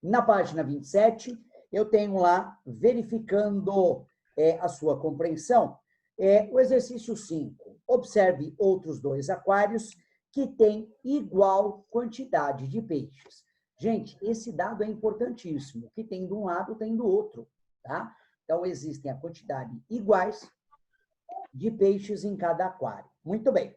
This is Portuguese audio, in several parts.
Na página 27, eu tenho lá, verificando a sua compreensão, o exercício 5. Observe outros 2 aquários que têm igual quantidade de peixes. Gente, esse dado é importantíssimo. O que tem de um lado, tem do outro, tá? Então, existem a quantidade iguais de peixes em cada aquário. Muito bem.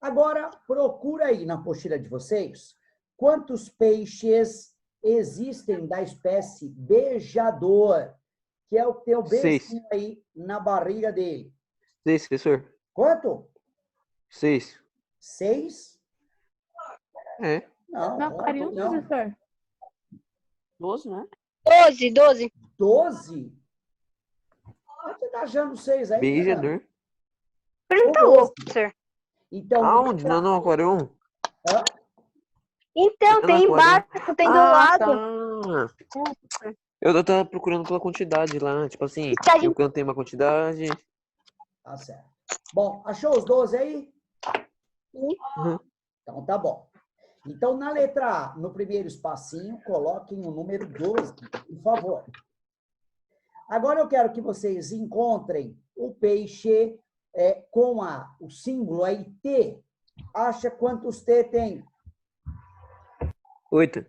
Agora, procura aí na apostila de vocês quantos peixes existem da espécie beijador, que é o teu beijinho aí na barriga dele. 6, professor. Quanto? 6. 6? É. Não, No aquário, não. professor. 12, né? 12. 12? Você tá achando 6 aí? Beijador. Ele tá louco, professor. Então, Aonde? No aquário 1? Hã? Então, Não, tem aquário. embaixo, tem do lado. Tá. Eu tava procurando pela quantidade lá, tipo assim, eu cantei uma quantidade. Tá certo. Bom, achou os 12 aí? Uhum. Então, tá bom. Então, na letra A, no primeiro espacinho, coloquem o número 12, por favor. Agora, eu quero que vocês encontrem o peixe com o símbolo aí, T. Acha quantos T tem? 8.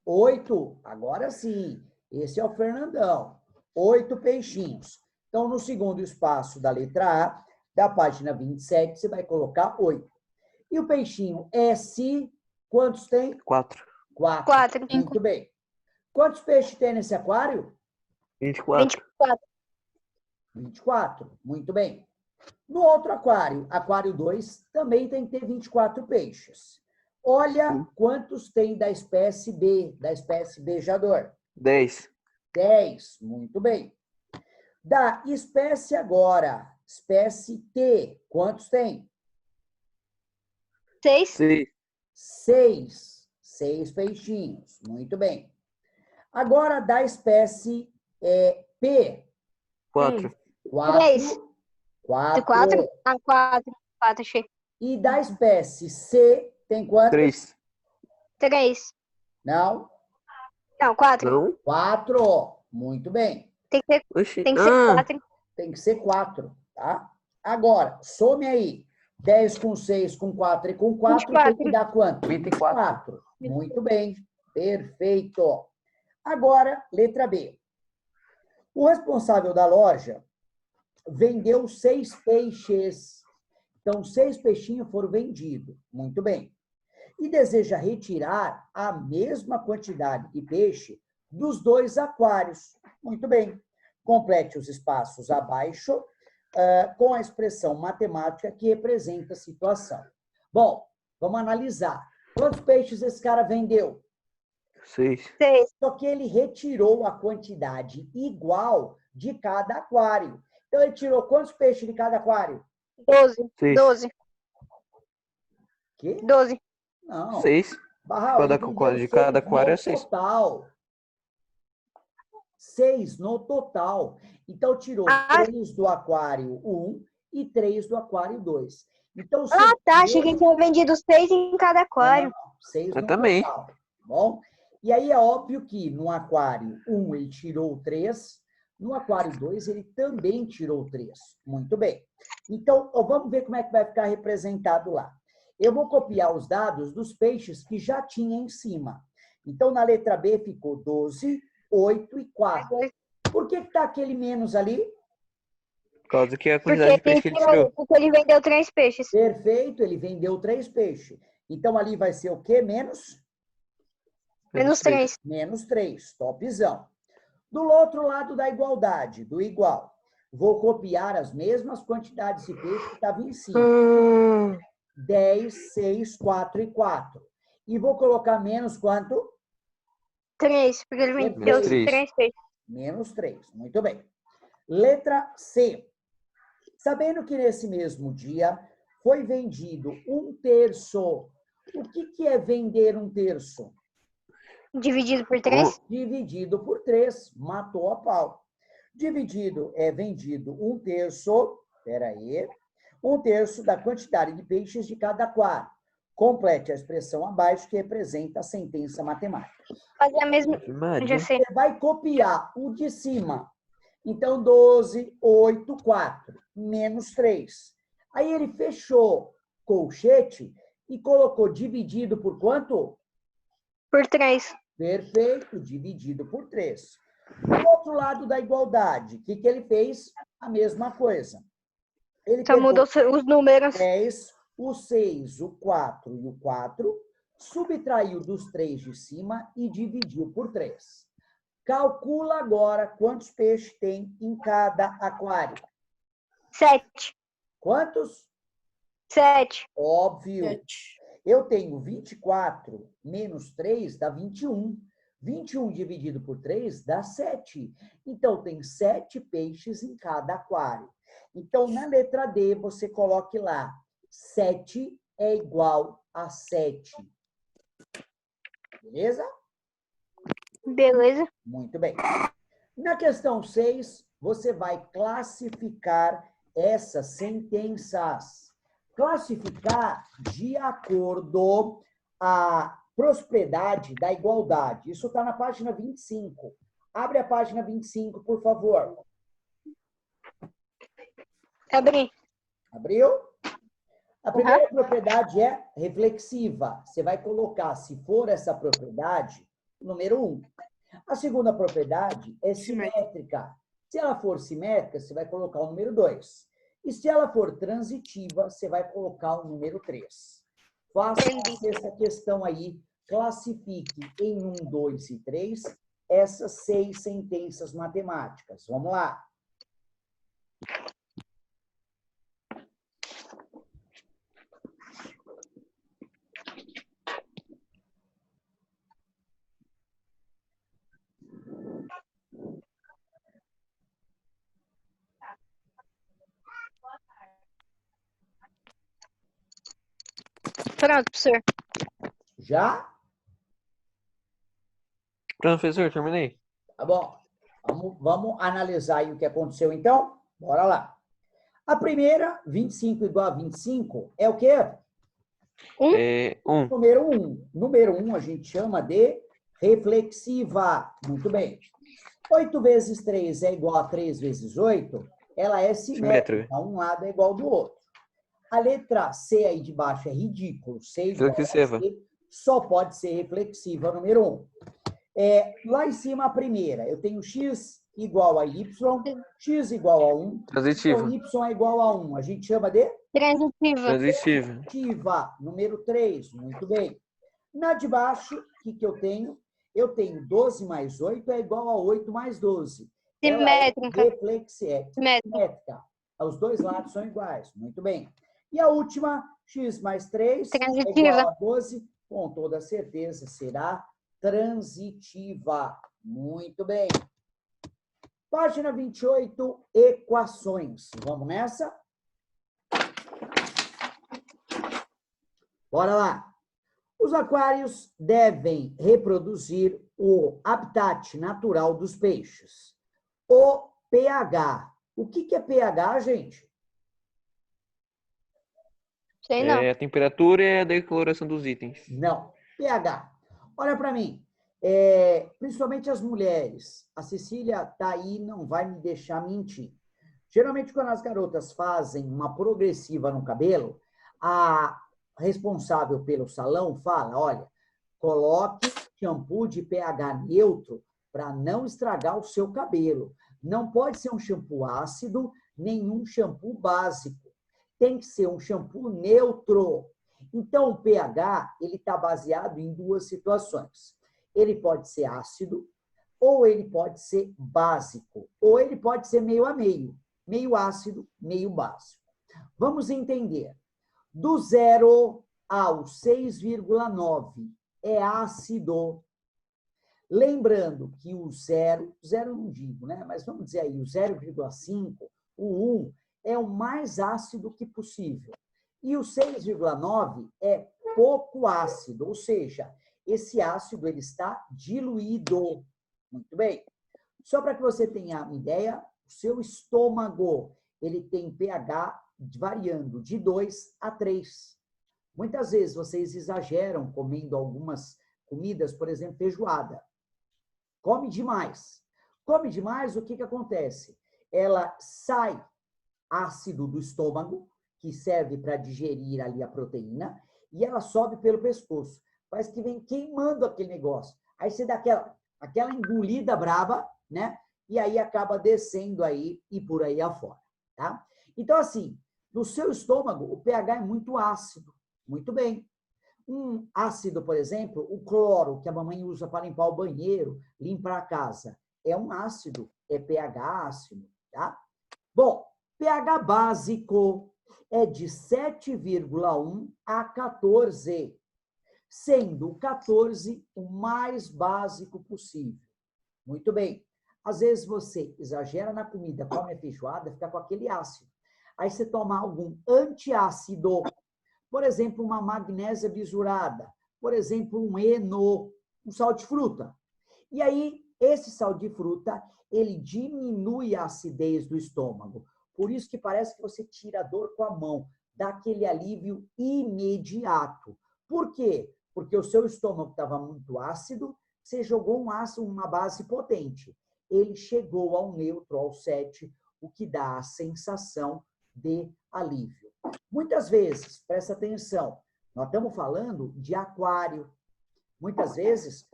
8. Agora sim. Esse é o Fernandão. 8 peixinhos. Então, no segundo espaço da letra A, da página 27, você vai colocar 8. E o peixinho S, quantos tem? 4. 4. Muito bem. Quantos peixes tem nesse aquário? 24. 24. Muito bem. No outro aquário, aquário 2, também tem que ter 24 peixes. Olha quantos tem da espécie B, da espécie beijador. 10. 10. Muito bem. Da espécie agora, espécie T, quantos tem? 6. 6. 6 peixinhos. Muito bem. Agora, da espécie P. 4. 3. 4. 4? Ah, 4. 4, achei. E da espécie C, tem quantos? 3. 3. Não? Não, 4. Não? 4. Muito bem. Tem que ser, Oxi. tem que ser 4. Tem que ser 4, tá? Agora, some aí. 10 com 6, com 4 e com 4, 24. tem que dar quanto? 24. Muito bem. Perfeito. Agora, letra B. O responsável da loja vendeu 6 peixes. Então, 6 peixinhos foram vendidos. Muito bem. E deseja retirar a mesma quantidade de peixe dos 2 aquários. Muito bem. Complete os espaços abaixo com a expressão matemática que representa a situação. Bom, vamos analisar. Quantos peixes esse cara vendeu? 6. 6. Só que ele retirou a quantidade igual de cada aquário. Então, ele tirou quantos peixes de cada aquário? 12. 6. 12. Quê? 12. Não. 6. Barral, ele vendeu De cada 6 aquário é no 6. total. 6 no total. Então, tirou 3 do aquário 1 e 3 do aquário 2. Então, Ah, tá. Achei que tinha vendido 6 em cada aquário. 6 Eu no também. total. Tá bom? E aí é óbvio que no aquário 1 ele tirou 3, no aquário 2 ele também tirou 3. Muito bem. Então, vamos ver como é que vai ficar representado lá. Eu vou copiar os dados dos peixes que já tinha em cima. Então, na letra B ficou 12, 8 e 4. Por que está aquele menos ali? Por causa que a quantidade de peixe que ele tirou. Porque ele vendeu 3 peixes. Perfeito, ele vendeu 3 peixes. Então, ali vai ser o quê? Menos? Menos 3. Menos 3, topzão. Do outro lado da igualdade, do igual, vou copiar as mesmas quantidades de peixe que estavam em cima. 10, 6, 4 e 4. E vou colocar menos quanto? 3, porque ele vendeu 3 peixes. Menos 3, muito bem. Letra C. Sabendo que nesse mesmo dia foi vendido 1/3. O que é vender 1/3? Dividido por 3? Dividido por 3. Matou a pau. Dividido é vendido 1/3. Espera aí. 1/3 da quantidade de peixes de cada aquário. Complete a expressão abaixo que representa a sentença matemática. Fazer a mesma. Maria. Já sei. Você vai copiar o de cima. Então, 12, 8, 4, menos 3. Aí ele fechou colchete e colocou dividido por quanto? Por 3. Perfeito, dividido por 3. Do outro lado da igualdade, o que ele fez? A mesma coisa. Ele Só pegou mudou os números. 10, o 6, o 4 e o 4, subtraiu dos 3 de cima e dividiu por 3. Calcula agora quantos peixes tem em cada aquário. 7. Quantos? 7. Óbvio. Eu tenho 24 menos 3 dá 21. 21 dividido por 3 dá 7. Então, tem 7 peixes em cada aquário. Então, na letra D, você coloque lá, 7 é igual a 7. Beleza? Beleza. Muito bem. Na questão 6, você vai classificar essas sentenças. Classificar de acordo a prosperidade da igualdade. Isso está na página 25. Abre a página 25, por favor. Abri. Abriu? A primeira propriedade é reflexiva. Você vai colocar, se for essa propriedade, o número 1. A segunda propriedade é simétrica. Se ela for simétrica, você vai colocar o número 2. E se ela for transitiva, você vai colocar o número 3. Faça a sexta questão aí. Classifique em 1, 2 e 3 essas 6 sentenças matemáticas. Vamos lá. Pronto, professor. Já? Professor, terminei. Tá bom. Vamos analisar aí o que aconteceu, então? Bora lá. A primeira, 25 igual a 25, é o quê? É 1. Número 1. Número 1 a gente chama de reflexiva. Muito bem. 8 vezes 3 é igual a 3 vezes 8. Ela é simétrica. Um lado é igual ao do outro. A letra C aí de baixo é ridículo. C igual a C, só pode ser reflexiva, número 1. Lá em cima, a primeira. Eu tenho x igual a y, x igual a 1. Transitiva. Então, y é igual a 1. A gente chama de? Transitiva. Transitiva. Número 3. Muito bem. Na de baixo, o que eu tenho? Eu tenho 12 mais 8 é igual a 8 mais 12. Simétrica. Ela é simétrica. Os dois lados são iguais. Muito bem. E a última, x mais 3 é igual a 12. Com toda certeza, será transitiva. Muito bem. Página 28, equações. Vamos nessa? Bora lá. Os aquários devem reproduzir o habitat natural dos peixes. O pH. O que é pH, gente? Sei não. É a temperatura e a decoloração dos itens. Não. pH. Olha para mim. Principalmente as mulheres. A Cecília tá aí, não vai me deixar mentir. Geralmente, quando as garotas fazem uma progressiva no cabelo, a responsável pelo salão fala, olha, coloque shampoo de pH neutro para não estragar o seu cabelo. Não pode ser um shampoo ácido, nenhum shampoo básico. Tem que ser um shampoo neutro. Então, o pH, ele está baseado em duas situações. Ele pode ser ácido, ou ele pode ser básico, ou ele pode ser meio a meio. Meio ácido, meio básico. Vamos entender. Do 0 ao 6,9 é ácido. Lembrando que o 0 não digo, né? Mas vamos dizer aí, o 0,5, o 1, é o mais ácido que possível. E o 6,9 é pouco ácido, ou seja, esse ácido ele está diluído. Muito bem. Só para que você tenha uma ideia, o seu estômago ele tem pH variando de 2 a 3. Muitas vezes vocês exageram comendo algumas comidas, por exemplo, feijoada. Come demais. Come demais, o que que acontece? Ela sai ácido do estômago, que serve para digerir ali a proteína, e ela sobe pelo pescoço. Parece que vem queimando aquele negócio. Aí você dá aquela engolida braba, né? E aí acaba descendo aí e por aí afora, tá? Então, assim, no seu estômago, o pH é muito ácido. Muito bem. Um ácido, por exemplo, o cloro, que a mamãe usa para limpar o banheiro, limpar a casa, é um ácido, é pH ácido, tá? Bom, pH básico é de 7,1 a 14, sendo o 14 o mais básico possível. Muito bem. Às vezes você exagera na comida, come a feijoada, fica com aquele ácido. Aí você toma algum antiácido, por exemplo, uma magnésia bisurada, por exemplo, um eno, um sal de fruta. E aí, esse sal de fruta, ele diminui a acidez do estômago. Por isso que parece que você tira a dor com a mão, dá aquele alívio imediato. Por quê? Porque o seu estômago estava muito ácido, você jogou um ácido, uma base potente. Ele chegou ao neutro, ao 7, o que dá a sensação de alívio. Muitas vezes, presta atenção, nós estamos falando de aquário. Muitas vezes,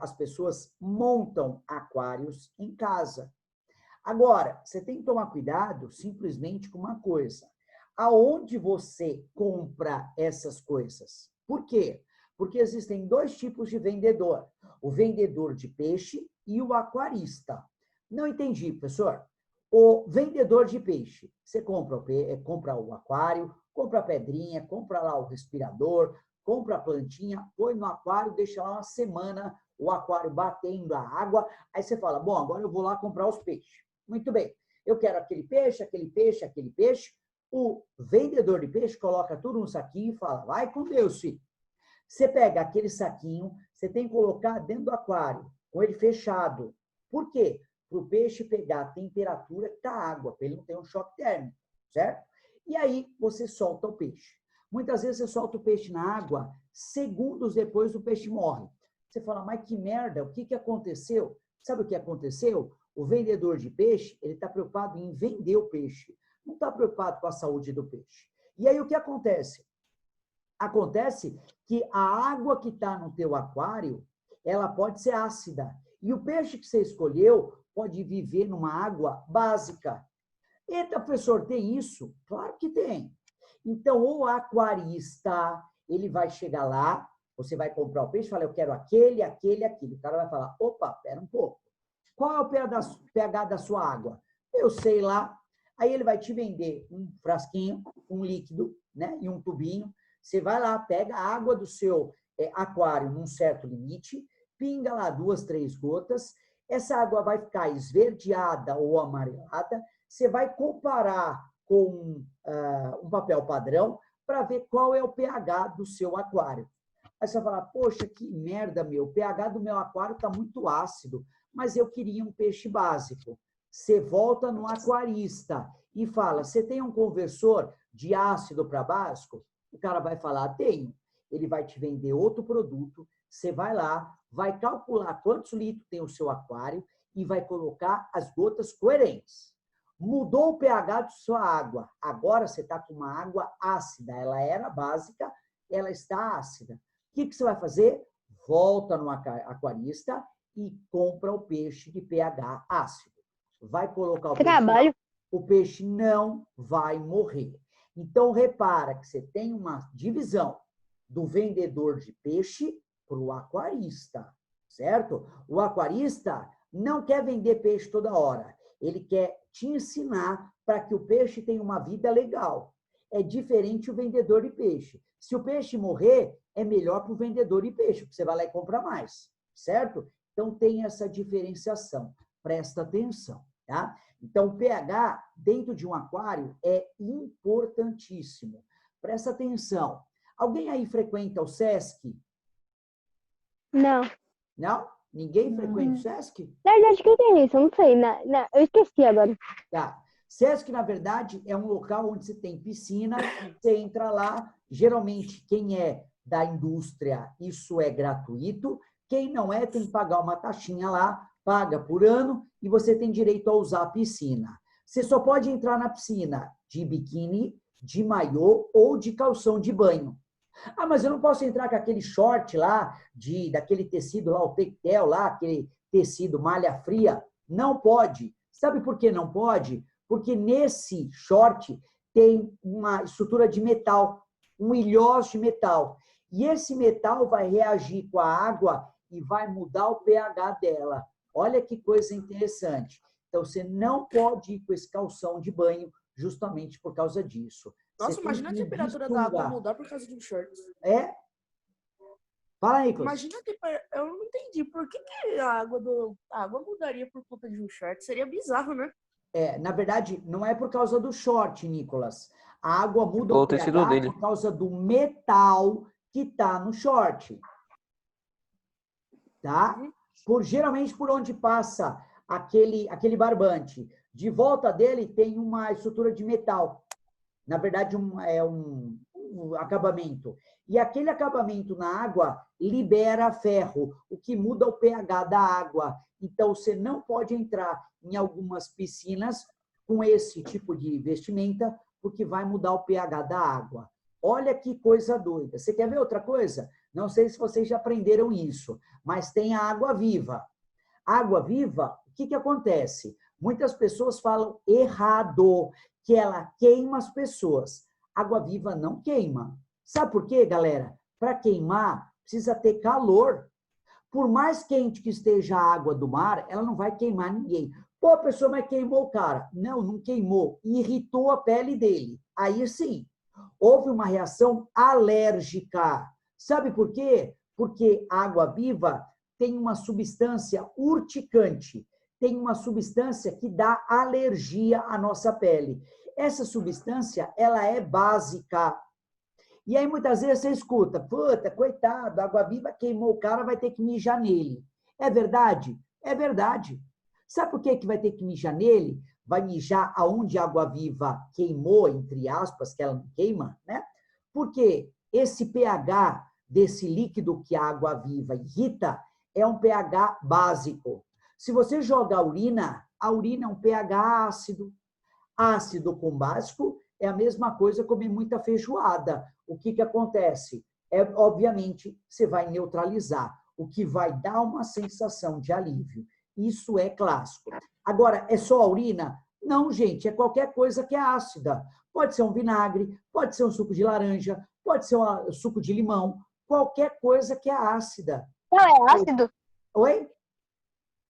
as pessoas montam aquários em casa. Agora, você tem que tomar cuidado simplesmente com uma coisa. Aonde você compra essas coisas? Por quê? Porque existem dois tipos de vendedor. O vendedor de peixe e o aquarista. Não entendi, professor. O vendedor de peixe, você compra o aquário, compra a pedrinha, compra lá o respirador, compra a plantinha, põe no aquário, deixa lá uma semana o aquário batendo a água, aí você fala, bom, agora eu vou lá comprar os peixes. Muito bem, eu quero aquele peixe, aquele peixe, aquele peixe. O vendedor de peixe coloca tudo num saquinho e fala, vai com Deus, filho. Você pega aquele saquinho, você tem que colocar dentro do aquário, com ele fechado. Por quê? Para o peixe pegar a temperatura da água, para ele não ter um choque térmico, certo? E aí você solta o peixe. Muitas vezes você solta o peixe na água, segundos depois o peixe morre. Você fala, mas que merda, o que aconteceu? Sabe o que aconteceu? O vendedor de peixe, ele está preocupado em vender o peixe, não está preocupado com a saúde do peixe. E aí o que acontece? Acontece que a água que está no teu aquário, ela pode ser ácida. E o peixe que você escolheu pode viver numa água básica. Eita, professor, tem isso? Claro que tem. Então, o aquarista, ele vai chegar lá, você vai comprar o peixe, fala, eu quero aquele, aquele, aquele. O cara vai falar, opa, pera um pouco. Qual é o pH da sua água? Eu sei lá. Aí ele vai te vender um frasquinho, um líquido, né, e um tubinho. Você vai lá, pega a água do seu aquário num certo limite, pinga lá 2, 3 gotas, essa água vai ficar esverdeada ou amarelada, você vai comparar com um papel padrão para ver qual é o pH do seu aquário. Aí você vai falar, poxa, que merda, meu, o pH do meu aquário está muito ácido, mas eu queria um peixe básico. Você volta no aquarista e fala, você tem um conversor de ácido para básico? O cara vai falar, tenho. Ele vai te vender outro produto, você vai lá, vai calcular quantos litros tem o seu aquário e vai colocar as gotas coerentes. Mudou o pH de sua água. Agora você está com uma água ácida. Ela era básica, ela está ácida. O que você vai fazer? Volta no aquarista e compra o peixe de pH ácido. Vai colocar o peixe. O peixe não vai morrer. Então, repara que você tem uma divisão do vendedor de peixe para o aquarista, certo? O aquarista não quer vender peixe toda hora. Ele quer te ensinar para que o peixe tenha uma vida legal. É diferente o vendedor de peixe. Se o peixe morrer, é melhor para o vendedor de peixe, porque você vai lá e compra mais, certo? Então, tem essa diferenciação. Presta atenção, tá? Então, o pH dentro de um aquário é importantíssimo. Presta atenção. Alguém aí frequenta o SESC? Não. Não? Ninguém frequenta o SESC? Na verdade, o que é isso? Eu não sei. Eu esqueci agora. Tá. SESC, na verdade, é um local onde você tem piscina, você entra lá, geralmente quem é da indústria, isso é gratuito, quem não é tem que pagar uma taxinha lá, paga por ano e você tem direito a usar a piscina. Você só pode entrar na piscina de biquíni, de maiô ou de calção de banho. Ah, mas eu não posso entrar com aquele short lá, daquele tecido lá, o tectel lá, aquele tecido malha fria. Não pode. Sabe por que não pode? Porque nesse short tem uma estrutura de metal, um ilhós de metal. E esse metal vai reagir com a água e vai mudar o pH dela. Olha que coisa interessante. Então, você não pode ir com esse calção de banho justamente por causa disso. Nossa, imagina a temperatura da água mudar por causa de um short. É? Fala aí, Nicolas. Imagina que eu não entendi por que a água mudaria por conta de um short. Seria bizarro, né? Na verdade, não é por causa do short, Nicolas. A água muda o pH por causa do metal que está no short. Tá? Geralmente por onde passa aquele barbante. De volta dele tem uma estrutura de metal. Na verdade, um acabamento. E aquele acabamento na água libera ferro, o que muda o pH da água. Então, você não pode entrar em algumas piscinas com esse tipo de vestimenta, porque vai mudar o pH da água. Olha que coisa doida. Você quer ver outra coisa? Não sei se vocês já aprenderam isso, mas tem a água viva. Água viva, o que acontece? Muitas pessoas falam errado, que ela queima as pessoas. Água viva não queima. Sabe por quê, galera? Para queimar, precisa ter calor. Por mais quente que esteja a água do mar, ela não vai queimar ninguém. Pô, a pessoa mas queimou o cara. Não, não queimou. Irritou a pele dele. Aí sim, houve uma reação alérgica. Sabe por quê? Porque a água viva tem uma substância urticante. Tem uma substância que dá alergia à nossa pele. Essa substância, ela é básica. E aí, muitas vezes, você escuta, puta, coitado, a água viva queimou o cara, vai ter que mijar nele. É verdade? É verdade. Sabe por que vai ter que mijar nele? Vai mijar aonde a água viva queimou, entre aspas, que ela não queima, né? Porque esse pH desse líquido que a água viva irrita é um pH básico. Se você joga a urina é um pH ácido. Ácido com básico é a mesma coisa comer muita feijoada. O que acontece? Obviamente, você vai neutralizar, o que vai dar uma sensação de alívio. Isso é clássico. Agora, é só a urina? Não, gente, é qualquer coisa que é ácida. Pode ser um vinagre, pode ser um suco de laranja, pode ser um suco de limão, qualquer coisa que é ácida. Sal é ácido? Oi?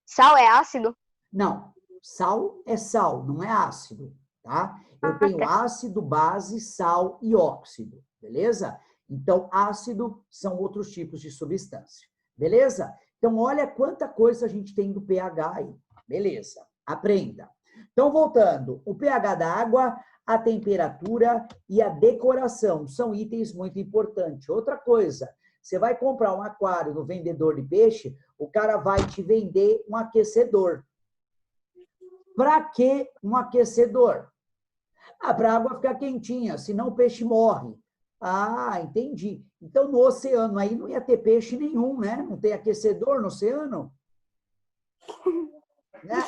Sal é ácido? Não. Sal é sal, não é ácido, tá? Eu tenho ácido, base, sal e óxido, beleza? Então, ácido são outros tipos de substância, beleza? Então, olha quanta coisa a gente tem do pH aí, beleza? Aprenda. Então, voltando, o pH da água, a temperatura e a decoração são itens muito importantes. Outra coisa, você vai comprar um aquário no vendedor de peixe, o cara vai te vender um aquecedor. Para que um aquecedor? Para a água ficar quentinha, senão o peixe morre. Ah, entendi. Então, no oceano aí não ia ter peixe nenhum, né? Não tem aquecedor no oceano? Né?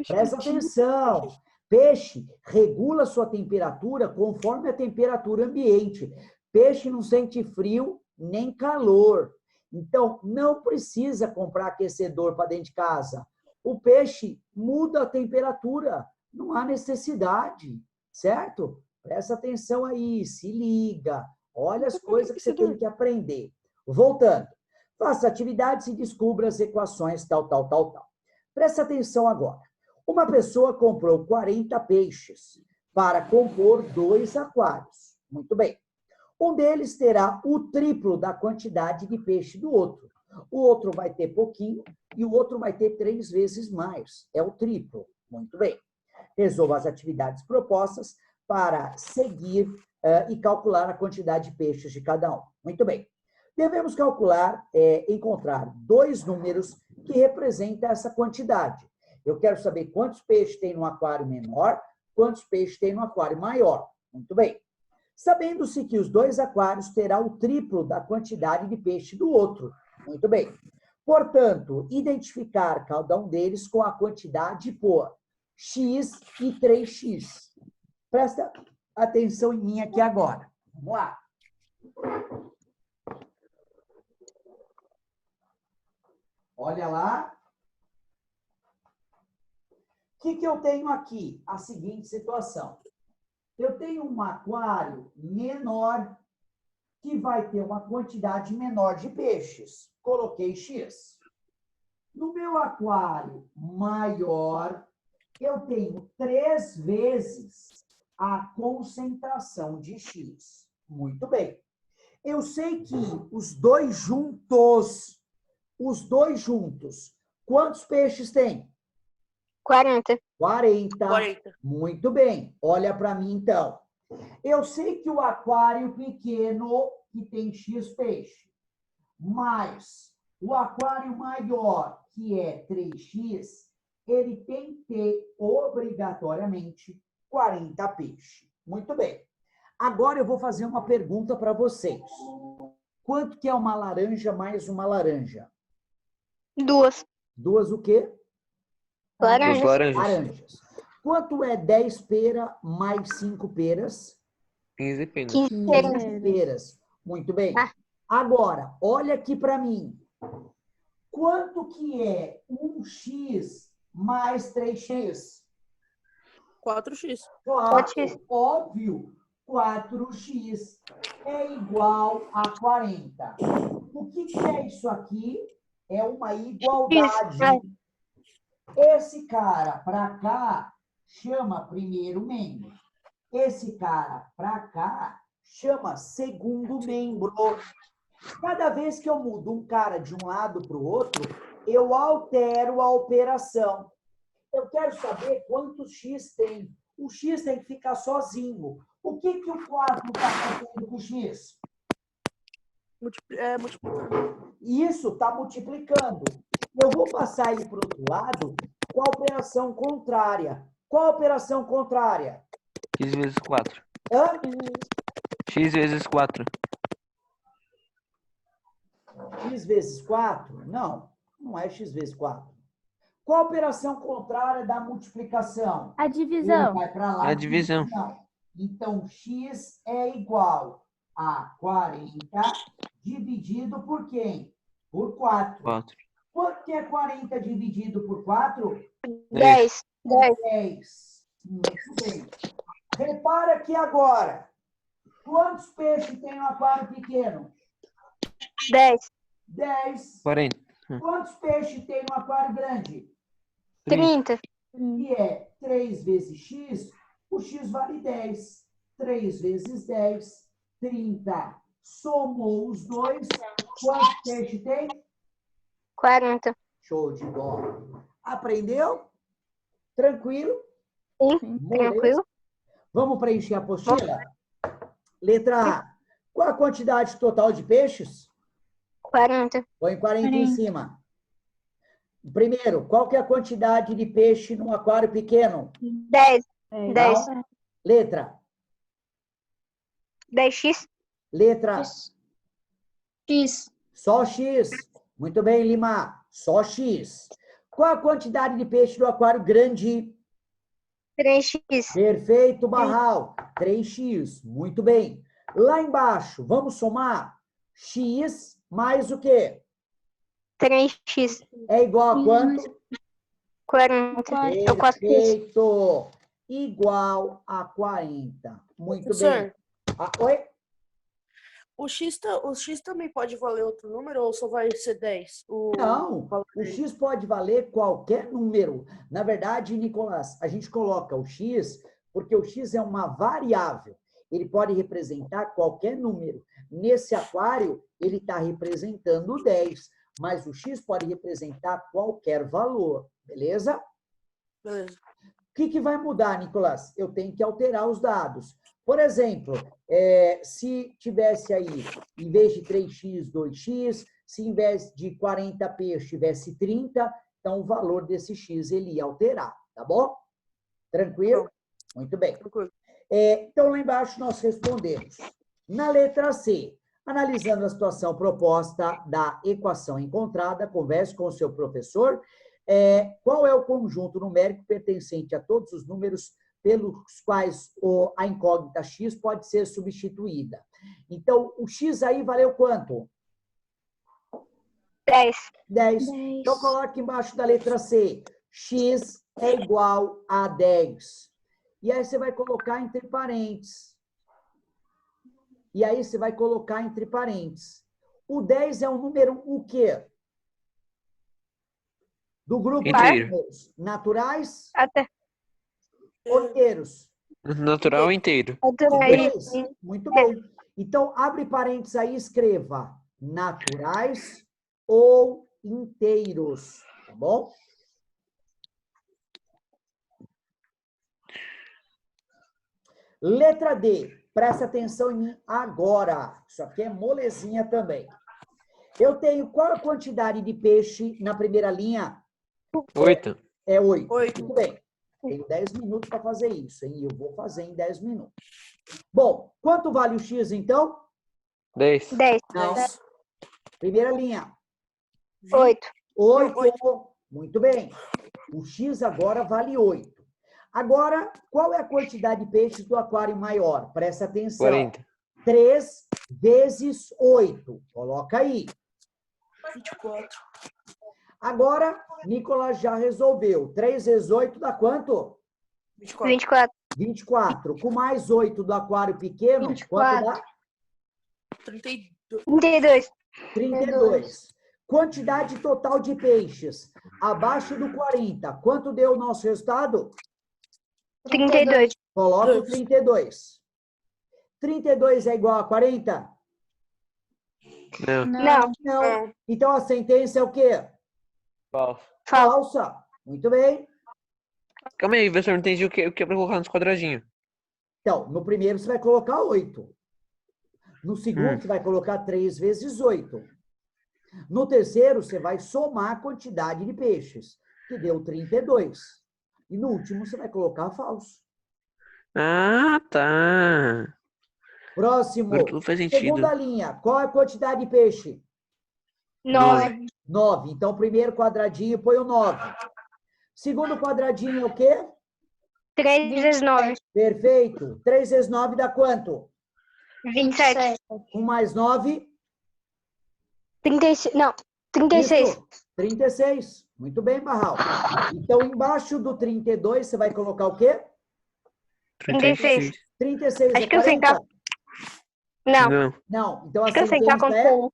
Presta atenção. Peixe regula sua temperatura conforme a temperatura ambiente. Peixe não sente frio nem calor. Então, não precisa comprar aquecedor para dentro de casa. O peixe muda a temperatura, não há necessidade, certo? Presta atenção aí, se liga, olha as coisas que você tem que aprender. Voltando, faça atividades e descubra as equações tal. Presta atenção agora. Uma pessoa comprou 40 peixes para compor 2 aquários. Muito bem. Um deles terá o triplo da quantidade de peixe do outro. O outro vai ter pouquinho e o outro vai ter 3 vezes mais. É o triplo. Muito bem. Resolva as atividades propostas para seguir e calcular a quantidade de peixes de cada um. Muito bem. Devemos calcular, encontrar 2 números que representam essa quantidade. Eu quero saber quantos peixes tem no aquário menor, quantos peixes tem no aquário maior. Muito bem. Sabendo-se que os dois aquários terão o triplo da quantidade de peixe do outro. Muito bem. Portanto, identificar cada um deles com a quantidade por x e 3x. Presta atenção em mim aqui agora. Vamos lá. Olha lá. O que eu tenho aqui? A seguinte situação. Eu tenho um aquário menor que vai ter uma quantidade menor de peixes. Coloquei X. No meu aquário maior, eu tenho 3 vezes a concentração de X. Muito bem. Eu sei que os dois juntos, quantos peixes tem? 40. 40. Muito bem. Olha para mim, então. Eu sei que o aquário pequeno que tem X peixe, mais o aquário maior, que é 3x, ele tem que ter, obrigatoriamente, 40 peixes. Muito bem. Agora eu vou fazer uma pergunta para vocês. Quanto que é uma laranja mais uma laranja? 2. 2 o quê? Laranjas. Laranjas. Quanto é 10 pera mais 5 peras? 15 penas. 15 peras. Muito bem. Agora, olha aqui para mim. Quanto que é 1x mais 3x? 4x. Claro, 4x. óbvio. 4x é igual a 40. O que é isso aqui? É uma igualdade. Esse cara para cá chama primeiro membro. Esse cara para cá chama segundo membro. Cada vez que eu mudo um cara de um lado para o outro, eu altero a operação. Eu quero saber quantos X tem. O X tem que ficar sozinho. O que o 4 está fazendo com o X? Multiplicando. Isso, está multiplicando. Eu vou passar ele para o outro lado com a operação contrária. Qual a operação contrária? X vezes 4. Hã? X vezes 4. X vezes 4? Não, não é x vezes 4. Qual a operação contrária da multiplicação? A divisão. Ele vai para lá. É a divisão. Então, x é igual a 40 dividido por quem? Por 4. 4. Quanto que é 40 dividido por 4? 10. 10. Muito bem. Repara aqui agora. Quantos peixes tem no aquário pequeno? 10. 10. 40. Quantos peixes tem no aquário grande? 30. Que é 3 vezes x, o x vale 10. 3 vezes 10, 30. Somou os dois, quantos peixes tem? 40. Show de bola. Aprendeu? Tranquilo? Sim, tranquilo. Vamos preencher a apostila? Letra A. Qual a quantidade total de peixes? 40. Põe 40 em cima. Primeiro, qual que é a quantidade de peixe num aquário pequeno? 10. É, 10. Letra. 10x. Letra. X. Só X. Muito bem, Lima. Só X. Qual a quantidade de peixe do aquário grande? 3x. Perfeito, Barral. 3x. Muito bem. Lá embaixo, vamos somar? X mais o quê? 3x. É igual a quanto? 40. Eu faço isso. Perfeito. Igual a 40. Muito bem. Oi? O X também pode valer outro número ou só vai ser 10? Não, o X pode valer qualquer número. Na verdade, Nicolás, a gente coloca o X porque o X é uma variável. Ele pode representar qualquer número. Nesse aquário, ele está representando 10, mas o X pode representar qualquer valor. Beleza? Beleza. O que vai mudar, Nicolás? Eu tenho que alterar os dados. Por exemplo, se tivesse aí, em vez de 3x, 2x, se em vez de 40 peixes tivesse 30, então o valor desse x ele ia alterar, tá bom? Tranquilo? Muito bem. Tranquilo. Então, lá embaixo nós respondemos. Na letra C, analisando a situação proposta da equação encontrada, converse com o seu professor. Qual é o conjunto numérico pertencente a todos os números pelos quais a incógnita x pode ser substituída? Então, o x aí valeu quanto? 10. 10. Então, coloque embaixo da letra C. X é igual a 10. E aí você vai colocar entre parênteses. O 10 é um número o quê? Do grupo Inteiro. de números naturais Até. ou inteiros? Natural inteiro. Inteiros? Muito bem. Então, abre parênteses aí e escreva naturais ou inteiros, tá bom? Letra D. Presta atenção em mim agora. Isso aqui é molezinha também. Eu tenho qual a quantidade de peixe na primeira linha? 8. É 8. 8. Muito bem. Tenho 10 minutos para fazer isso, hein? Eu vou fazer em 10 minutos. Bom, quanto vale o X, então? 10. 10. Não. Primeira linha. 8. 8. Muito bem. O X agora vale 8. Agora, qual é a quantidade de peixes do aquário maior? Presta atenção. 40. 3 vezes 8. Coloca aí. 24. Agora, Nicolas já resolveu. 3 vezes 8 dá quanto? 24. 24. 24. Com mais 8 do aquário pequeno, 24. quanto dá? 32. 32. 32. Quantidade total de peixes. Abaixo do 40. Quanto deu o nosso resultado? 32. Coloca o 32. 32 é igual a 40? Não. Não. Não. Então a sentença é o quê? Falso. Falsa. Muito bem. Calma aí, professor, não entendi o que é pra colocar nos quadradinhos. Então, no primeiro você vai colocar 8. No segundo, você vai colocar 3 vezes 8. No terceiro, você vai somar a quantidade de peixes, que deu 32. E no último, você vai colocar falso. Ah, tá. Próximo. Agora tudo faz sentido. Segunda linha. Qual é a quantidade de peixe? 9. 9. Então, primeiro quadradinho, põe o 9. Segundo quadradinho é o quê? 3 vezes 9. Perfeito. 3 vezes 9 dá quanto? 27. 1 mais 9? 36. Não. 36. Isso. 36. Muito bem, Barral. Então, embaixo do 32, você vai colocar o quê? 36. 36 Acho é que eu sei 40? Não. Não. Não. Então, a Acho que eu sei cá sentença é com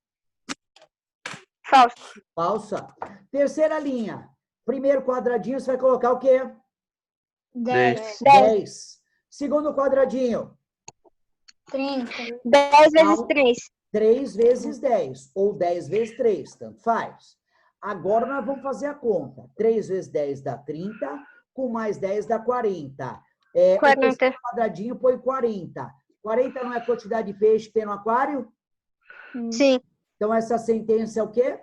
falso. falsa. Terceira linha. Primeiro quadradinho, você vai colocar o quê? 10. 10. Segundo quadradinho. 30. 10 vezes Não. 3. 3 vezes 10. Ou 10 vezes 3. Tanto faz. Agora, nós vamos fazer a conta. 3 vezes 10 dá 30. Com mais 10 dá 40. O 40. terceiro quadradinho põe 40. 40 não é a quantidade de peixe que tem no aquário? Sim. Então, essa sentença é o quê?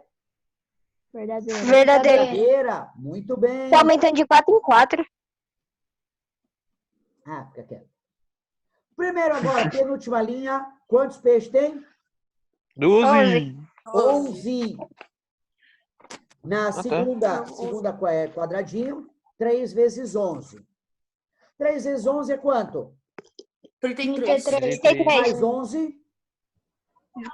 Verdadeira. Verdadeira. Muito bem. Tá aumentando de 4 em 4. Ah, fica quieto. Primeiro agora, penúltima linha. Quantos peixes tem? 12. 11. Na tá. segunda quadradinho, 3 vezes 11. 3 vezes 11 é quanto? 33. 33. Mais 11?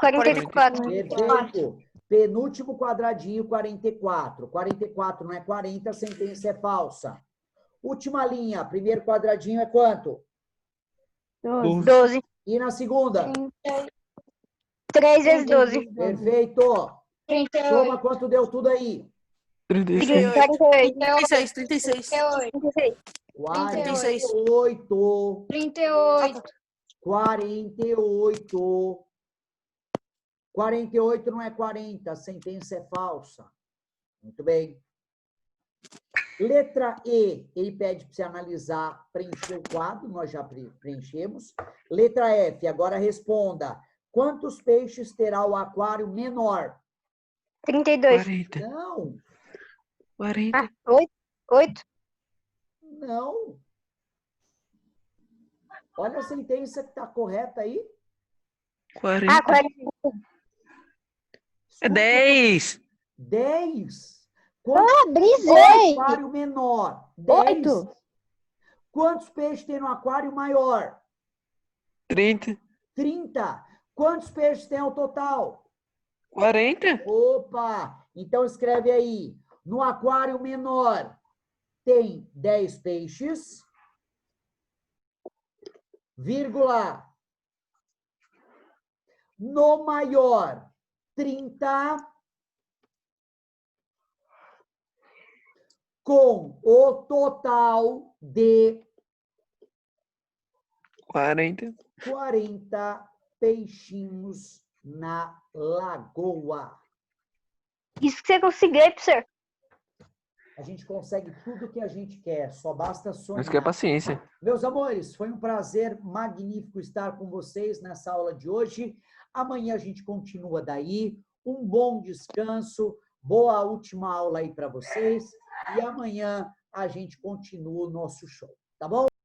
44. Perfeito. Penúltimo quadradinho, 44. 44 não é 40, a sentença é falsa. Última linha, primeiro quadradinho é quanto? 12. E na segunda? 3 vezes 12. Perfeito. Soma quanto deu tudo aí? 36. 48. 36. 36. 48. 38. 48. 48 não é 40, a sentença é falsa. Muito bem. Letra E, ele pede para você analisar, preencher o quadro, nós já preenchemos. Letra F, agora responda. Quantos peixes terá o aquário menor? 32. 40. Não, 40. 8. não. Olha a sentença que está correta aí. 40. Ah, 40. É 10. 10. Ah, No brisei. aquário menor? 10. 8. Quantos peixes tem no aquário maior? 30. 30. Quantos peixes tem ao total? 40. Opa! Então escreve aí. No aquário menor tem 10 peixes, vírgula. No maior, 30, com o total de 40. 40 peixinhos na lagoa. Isso que você conseguiu, professor. A gente consegue tudo que a gente quer, só basta sonhar. Mas que é paciência. Meus amores, foi um prazer magnífico estar com vocês nessa aula de hoje. Amanhã a gente continua daí. Um bom descanso, boa última aula aí para vocês. E amanhã a gente continua o nosso show, tá bom?